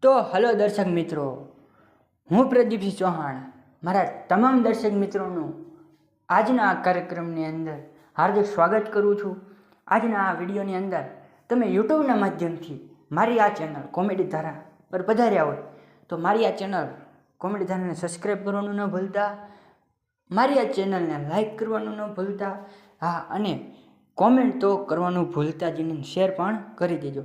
તો હલો દર્શક મિત્રો, હું પ્રદીપસિંહ ચૌહાણ મારા તમામ દર્શક મિત્રોનું આજના આ કાર્યક્રમની અંદર હાર્દિક સ્વાગત કરું છું. આજના આ વિડીયોની અંદર તમે યુટ્યુબના માધ્યમથી મારી આ ચેનલ કોમેડી ધારા પર પધાર્યા હોય તો મારી આ ચેનલ કોમેડી ધારાને સબસ્ક્રાઈબ કરવાનું ન ભૂલતા, મારી આ ચેનલને લાઈક કરવાનું ન ભૂલતા, હા, અને કોમેન્ટ તો કરવાનું ભૂલતા જ નહીં, શેર પણ કરી દેજો.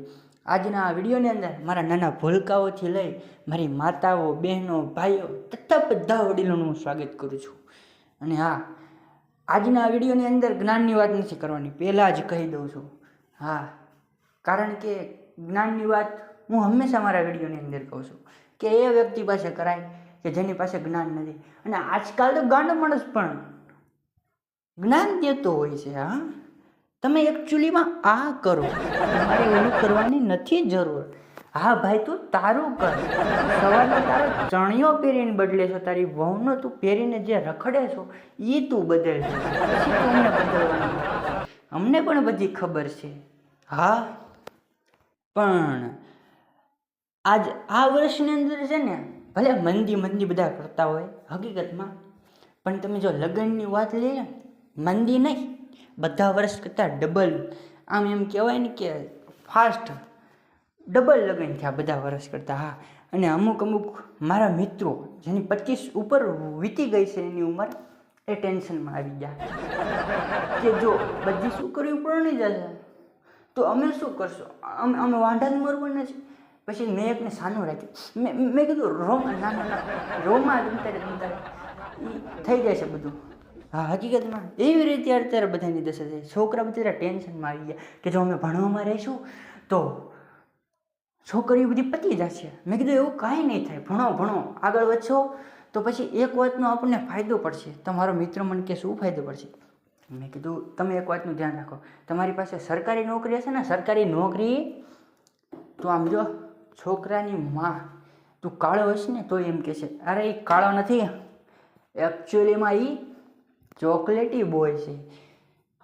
આજના આ વિડીયોની અંદર મારા નાના ભૂલકાઓથી લઈ મારી માતાઓ, બહેનો, ભાઈઓ તથા બધા વડીલોનું હું સ્વાગત કરું છું. અને હા, આજના આ વિડીયોની અંદર જ્ઞાનની વાત નથી કરવાની, પહેલાં જ કહી દઉં છું. હા, કારણ કે જ્ઞાનની વાત હું હંમેશા મારા વિડીયોની અંદર કહું છું કે એ વ્યક્તિ પાસે કરાય કે જેની પાસે જ્ઞાન નથી. અને આજકાલ તો ગાંડો માણસ પણ જ્ઞાન દેતો હોય છે. હા, તમે એકચ્યુઅલીમાં આ કરો, તમારે એવું કરવાની નથી જરૂર. હા ભાઈ, તું તારું કર. સવારનો તારો ચણિયો પહેરીને બદલે છો, તારી વહુનો તું પહેરીને જે રખડે છો એ તું બદલજો. પછી તું અમને બદલવાનું, અમને પણ બધી ખબર છે. હા, પણ આજ આ વર્ષની અંદર છે ને, ભલે મંદી બધા કરતા હોય હકીકતમાં, પણ તમે જો લગ્નની વાત લઈએ, મંદી નહીં, બધા વર્ષ કરતાં ડબલ, આમ એમ કહેવાય ને કે ફાસ્ટ ડબલ લગ્ન થયા બધા વર્ષ કરતાં. હા, અને અમુક મારા મિત્રો જેની 25 ઉપર વીતી ગઈ છે એની ઉંમર, એ ટેન્શનમાં આવી ગયા કે જો બધી છોકરીઓ પરણી જશે તો અમે શું કરશું, અમે વાંઢા જ મરવાના છે. પછી મેં એકને સાનું રાખ્યું, મેં કીધું રોમાં થઈ જાય છે બધું. હા, હકીકતમાં એવી રીતે અત્યારે બધાની દશા છે. છોકરા બધા ટેન્શનમાં આવી ગયા કે જો અમે ભણવામાં રહીશું તો છોકરીઓ બધી પતી જશે. મેં કીધું એવું કાંઈ નહીં થાય, ભણો આગળ વધશો તો પછી એક વાતનો આપણને ફાયદો પડશે. તમારો મિત્ર મને કે શું ફાયદો પડશે? મેં કીધું તમે એક વાતનું ધ્યાન રાખો, તમારી પાસે સરકારી નોકરી હશે ને, સરકારી નોકરી, તો આમ જો છોકરાની માં તું કાળો હશે ને તો એમ કહેશે અરે એ કાળો નથી, એકચ્યુઅલીમાં એ ચોકલેટી બોય છે.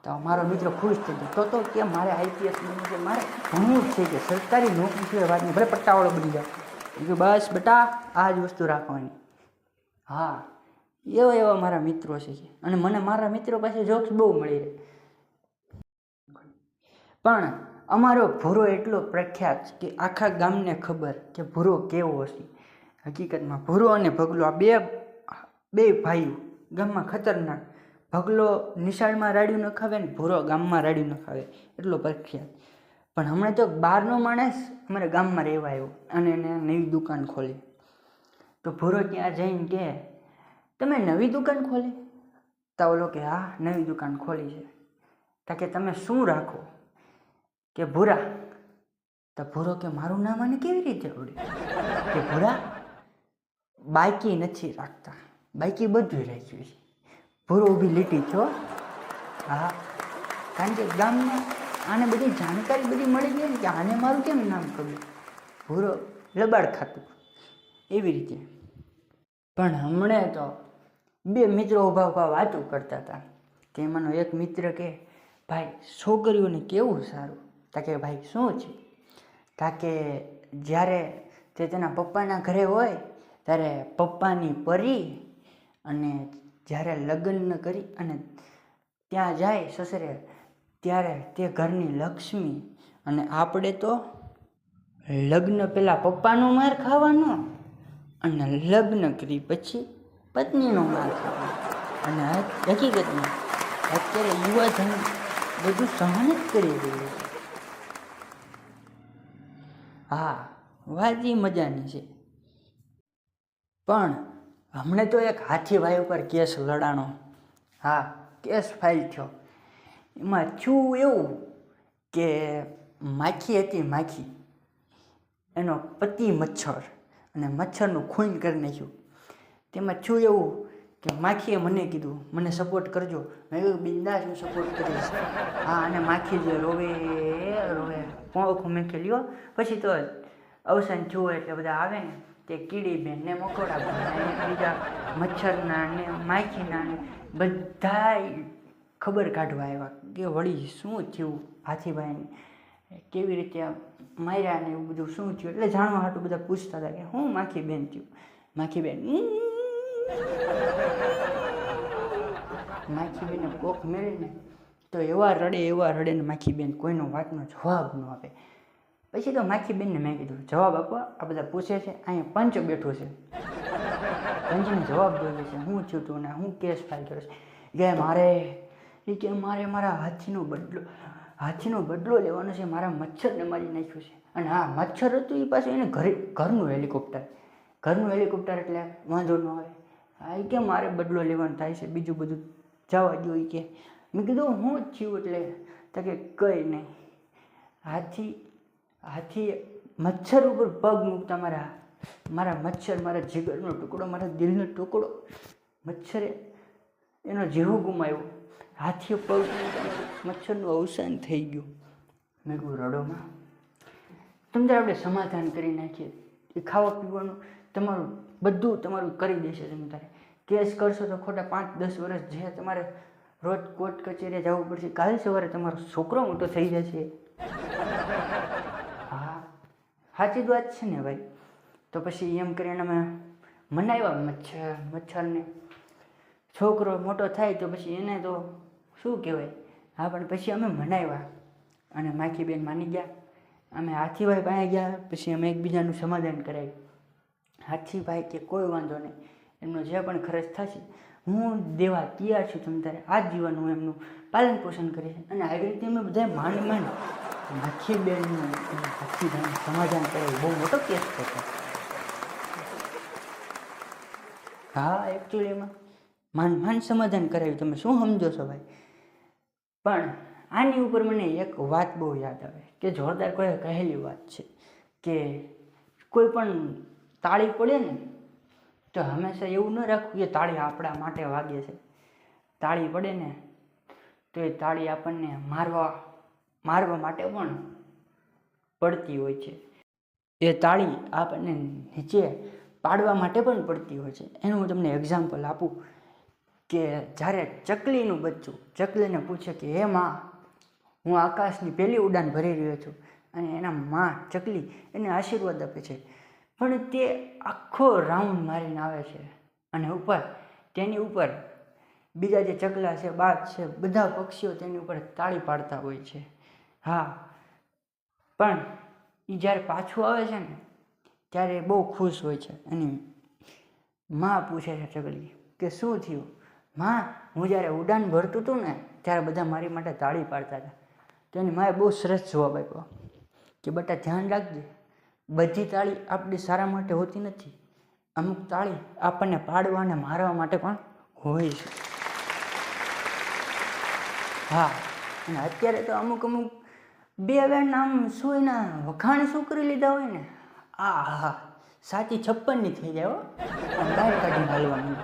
તો મારો મિત્ર ખુશ થઈ ગયો, તો કે મારે આઈપીએસ બનવું છે, મારે ભણવું જ છે, કે સરકારી નોકરી સિવાય વાત નહીં, ભલે પટ્ટાવાળો બની જાવ. બસ બેટા, આ જ વસ્તુ રાખવાની. હા, એવા મારા મિત્રો છે, અને મને મારા મિત્રો પાસે જોક્સ બહુ મળી રહે. પણ અમારો ભૂરો એટલો પ્રખ્યાત કે આખા ગામને ખબર કે ભૂરો કેવો હશે. હકીકતમાં ભૂરો અને ભગલો આ બે ભાઈઓ ગામમાં ખતરનાક. ભગલો નિશાળમાં રાડ્યું ન ખાવે ને ભૂરો ગામમાં રાડ્યું ન ખાવે, એટલો પ્રખ્યાત. પણ હમણાં તો બહારનો માણસ અમારા ગામમાં રહેવા આવ્યો અને એને નવી દુકાન ખોલી. તો ભૂરો ત્યાં જઈને કે તમે નવી દુકાન ખોલી? તો ઓલો કે હા, નવી દુકાન ખોલી છે. તો કે તમે શું રાખો? કે ભૂરા. તો ભૂરો કે મારું નામ આને કેવી રીતે આવડ્યું? કે ભૂરા બાઈકી નથી રાખતા, બાઈકી બધું રાખ્યું છે. ભૂરો ઊભી લીટી છો. હા, કારણ કે ગામમાં આને બધી જાણકારી બધી મળી ગઈ ને કે આને મારું કેમ નામ ખબર. ભૂરો લબાડ ખાતું એવી રીતે. પણ હમણાં તો બે મિત્રો ઊભા વાતો કરતા હતા. કે એમાંનો એક મિત્ર કે ભાઈ છોકરીઓને કેવું સારું. તા કે ભાઈ શું છે? તા કે જ્યારે તે તેના પપ્પાના ઘરે હોય ત્યારે પપ્પાની પરી, અને જ્યારે લગ્ન કરી અને ત્યાં જાય સસરે ત્યારે તે ઘરની લક્ષ્મી. અને આપણે તો લગ્ન પહેલાં પપ્પાનો માર ખાવાનો અને લગ્ન કરી પછી પત્નીનો માર ખાવાનો. અને હકીકતમાં અત્યારે યુવાધન બધું સહન જ કરી રહ્યું છે. હા, વાત એ મજાની છે. પણ હમણાં તો એક હાથીભાઈ ઉપર કેસ લડાણો. હા, કેસ ફાઇલ થયો. એમાં થયું એવું કે માખી હતી, માખી એનો પતિ મચ્છર, અને મચ્છરનું ખૂન કરી નાખ્યું. તેમાં થયું એવું કે માખીએ મને કીધું મને સપોર્ટ કરજો. મેં કહ્યું બિંદાસ હું સપોર્ટ કરીશ. હા, અને માખી જે રોવે પોંખો મેં લ્યો. પછી તો અવસાન થયું એટલે બધા આવે ને તે કીડીબેન ને મકોડા બીજા મચ્છરના ને માખીના ને બધા ખબર કાઢવા આવ્યા કે વળી શું થયું હાથીભાઈને, કેવી રીતે માર્યા ને એવું બધું શું થયું એટલે જાણવા હાટું બધા પૂછતા હતા કે હું માખી બેન થયું. માખી બેન કોક મેળીને તો એવા રડે ને માખી બેન કોઈનો વાતનો જવાબ ન આપે. પછી તો માખી બેનને મેં કીધું જવાબ આપો, આ બધા પૂછે છે, અહીંયા પંચ બેઠો છે, પંચને જવાબ જોઈએ છે, હું થયું તું ને હું કેસ ફાઇલ કર્યો છે. કે મારે મારા હાથીનો બદલો લેવાનો છે, મારા મચ્છરને મારી નાખ્યું છે. અને હા, મચ્છર હતું એ પાછું એને ઘરનું હેલિકોપ્ટર એટલે વાંધો ન આવે. હા, એ કે મારે બદલો લેવાનો થાય છે, બીજું બધું જવા દો. એ કે મેં કીધું હું જ થયું એટલે તો કે કંઈ નહીં. હાથી મચ્છર ઉપર પગ મૂકતા મારા મચ્છર, મારા જીગરનો ટુકડો, મારા દિલનો ટુકડો, મચ્છરે એનો જીવ ગુમાવ્યો. હાથીએ પગ મચ્છરનું અવસાન થઈ ગયું. મેં કહું રડોમાં તમને આપણે સમાધાન કરી નાખીએ. એ ખાવા પીવાનું તમારું બધું તમારું કરી દેશે. તમે તારે કેસ કરશો તો ખોટા 5-10 વર્ષ જે તમારે રોજ કોર્ટ કચેરીએ જવું પડશે. કાલે સવારે તમારો છોકરો મોટો થઈ જશે. હા, સાચી જ વાત છે ને ભાઈ. તો પછી એમ કરીને અમે મનાવ્યા મચ્છરને. છોકરો મોટો થાય તો પછી એને તો શું કહેવાય. હા, પણ પછી અમે મનાવ્યા અને માખી બેન માની ગયા. અમે હાથીભાઈ પાસે ગયા. પછી અમે એકબીજાનું સમાધાન કરાવ્યું. હાથીભાઈ કે કોઈ વાંધો નહીં, એમનો જે પણ ખર્ચ થશે હું દેવા તૈયાર છું. તમે તારે આજીવન હું એમનું પાલન પોષણ કરીશ. અને આવી રીતે અમે બધા માંડ માખી બેનનું હાથીભાઈનું સમાધાન કરાવ્યું. બહુ મોટો કેસ હતો. હા, એકચ્યુઅલીમાં માંડ સમાધાન કરાવ્યું. તમે શું સમજો છો ભાઈ? પણ આની ઉપર મને એક વાત બહુ યાદ આવે કે જોરદાર કોઈ કહેલી વાત છે કે કોઈ પણ તાળી પડે ને તો હંમેશા એવું ન રાખવું કે તાળી આપણા માટે વાગે છે. તાળી પડે ને તો એ તાળી આપણને મારવા માટે પણ પડતી હોય છે. એ તાળી આપણને નીચે પાડવા માટે પણ પડતી હોય છે. એનું હું તમને એક્ઝામ્પલ આપું કે જ્યારે ચકલીનું બચ્ચું ચકલીને પૂછે કે હે માં, હું આકાશની પહેલી ઉડાન ભરી રહ્યો છું, અને એના માં ચકલી એને આશીર્વાદ આપે છે. પણ તે આખો રાઉન્ડ મારીને આવે છે અને તેની ઉપર બીજા જે ચકલા છે, બાજ છે, બધા પક્ષીઓ તેની ઉપર તાળી પાડતા હોય છે. હા, પણ એ જ્યારે પાછું આવે છે ને ત્યારે બહુ ખુશ હોય છે. અને માં પૂછે છે ચકલી કે શું થયું? માં, હું જ્યારે ઉડાન ભરતું હતું ને ત્યારે બધા મારી માટે તાળી પાડતા હતા. તો એની માએ બહુ સરસ જવાબ આપ્યો કે બેટા ધ્યાન રાખજે, બધી તાળી આપણી સારા માટે હોતી નથી. અમુક તાળી આપણને પાડવા અને મારવા માટે પણ હોય છે. હા, અને અત્યારે તો અમુક બે નામ શું એના વખાણ શું કરી લીધા હોય ને, હા, સાચી 56ની થઈ જાય હો. બહાર કાઢીને હાલવાનું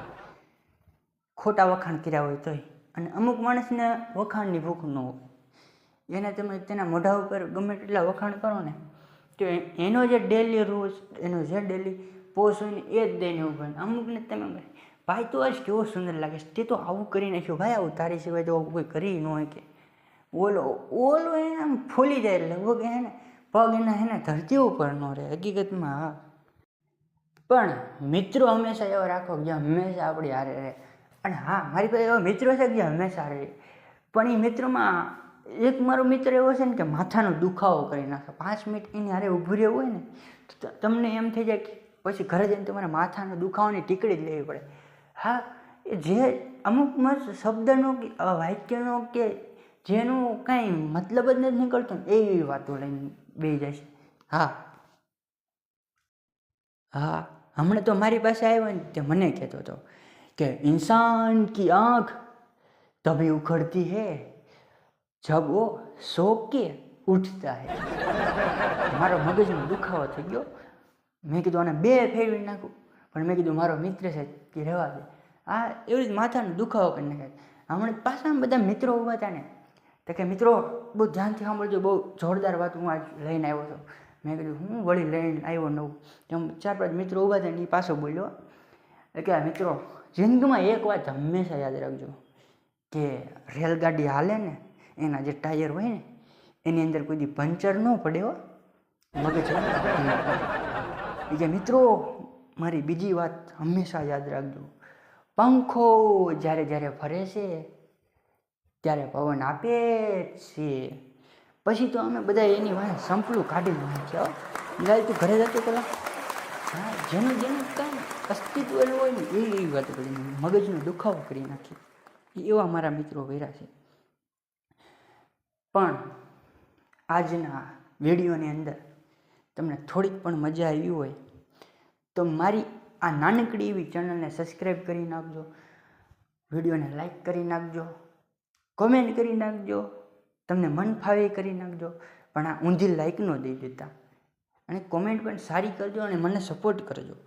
ખોટા વખાણ કર્યા હોય તોય. અને અમુક માણસને વખાણની ભૂખ ન હોય. એને તમે તેના મોઢા ઉપર ગમે તેટલા વખાણ કરો ને તો એનો જે ડેલી રોજ એનો જે ડેલી પોઝ હોય ને એ જ દઈને ઊભા. અમુકને તમે ભાઈ તો આજ કેવો સુંદર લાગે છે, તે તો આવું કરી નાખ્યું ભાઈ, આવું તારી સિવાય તો કોઈ કરી ન હોય. કે ઓલો એને આમ ફૂલી જાય એટલે લગભગ એને પગ એના ધરતી ઉપર ન રહે હકીકતમાં. હા, પણ મિત્રો હંમેશા એવા રાખો કે હંમેશા આપણી હારે રહે. અને હા, મારી પાસે એવા મિત્રો છે કે હંમેશા રહે. પણ એ મિત્રોમાં એક મારો મિત્ર એવો છે ને કે માથાનો દુખાવો કરી નાખે. 5 મિનિટ એની હારે ઊભું રહેવું હોય ને તો તમને એમ થઈ જાય કે પછી ઘરે જઈને તમારે માથાનો દુખાવાની ટીકડી જ લેવી પડે. હા, જે અમુક શબ્દનો કે વાક્યનો કે જેનું કાંઈ મતલબ જ નથી નીકળતો ને એવી વાતો લઈને બેસી જાય છે. હા, હમણાં તો મારી પાસે આવ્યો ને તે મને કહેતો હતો કે इंसान की आँख तभी उखड़ती है जब वो सो के उठता है. મારો મગજનો દુખાવો થઈ ગયો. મેં કીધું આને 2 ફેરવી નાખું, પણ મેં કીધું મારો મિત્ર છે કે રહેવા દે. હા, એવી રીતે માથાનો દુખાવો કરી નાખે. હમણાં પાછા બધા મિત્રો ઊભા હતા ને તો કે મિત્રો બહુ ધ્યાનથી સાંભળજો, બહુ જોરદાર વાત હું આજ લઈને આવ્યો છું. મેં કીધું હું વળી લઈને આવ્યો નવું. તેમ 4-5 મિત્રો ઊભા હતા ને એ પાછો બોલ્યો કે મિત્રો, જિંદગીમાં એક વાત હંમેશા યાદ રાખજો કે રેલગાડી હાલે ને એના જે ટાયર હોય ને એની અંદર કોઈ દી પંચર ન પડે હો. મગજ બીજા મિત્રો, મારી બીજી વાત હંમેશા યાદ રાખજો, પંખો જ્યારે જ્યારે ફરે છે ત્યારે પવન આપે છે. પછી તો અમે બધા એની વાંહે સંપલું કાઢી નાખ્યા. લાલ તું ઘરે જતો પેલા, હા, જેનું જેનું કાંઈ અસ્તિત્વ હોય ને એવી વાતો કરી, મગજનો દુખાવો કરી નાખી. એવા મારા મિત્રો વર્યા છે. પણ આજના વિડીયોની અંદર તમને થોડીક પણ મજા આવી હોય તો મારી આ નાનકડી એવી ચેનલને સબસ્ક્રાઈબ કરી નાખજો, વિડીયોને લાઈક કરી નાખજો, કોમેન્ટ કરી નાખજો, તમને મન ફાવે કરી નાખજો. પણ આ ઊંધી લાઈક ન દઈ દેતા, અને કોમેન્ટ પણ સારી કરજો અને મને સપોર્ટ કરજો.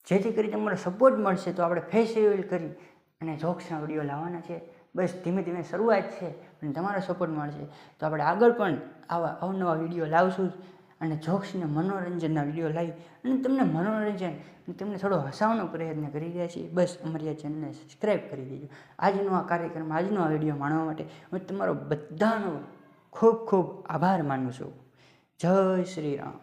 જેથી કરી તમારો સપોર્ટ મળશે તો આપણે ફેસ રિવીલ કરી અને જોક્સના વિડીયો લાવવાના છે. બસ ધીમે ધીમે શરૂઆત છે, અને તમારો સપોર્ટ મળશે તો આપણે આગળ પણ આવા અવનવા વિડીયો લાવશું અને જોક્સને મનોરંજનના વિડીયો લાવી અને તમને મનોરંજન અને તમને થોડો હસાવવાનો પ્રયત્ન કરી રહ્યા છીએ. બસ અમારી આ ચેનલને સબસ્ક્રાઈબ કરી દેજો. આજનો આ કાર્યક્રમ, આજનો આ વિડીયો માણવા માટે હું તમારો બધાનો ખૂબ ખૂબ આભાર માનું છું. જય શ્રી રામ.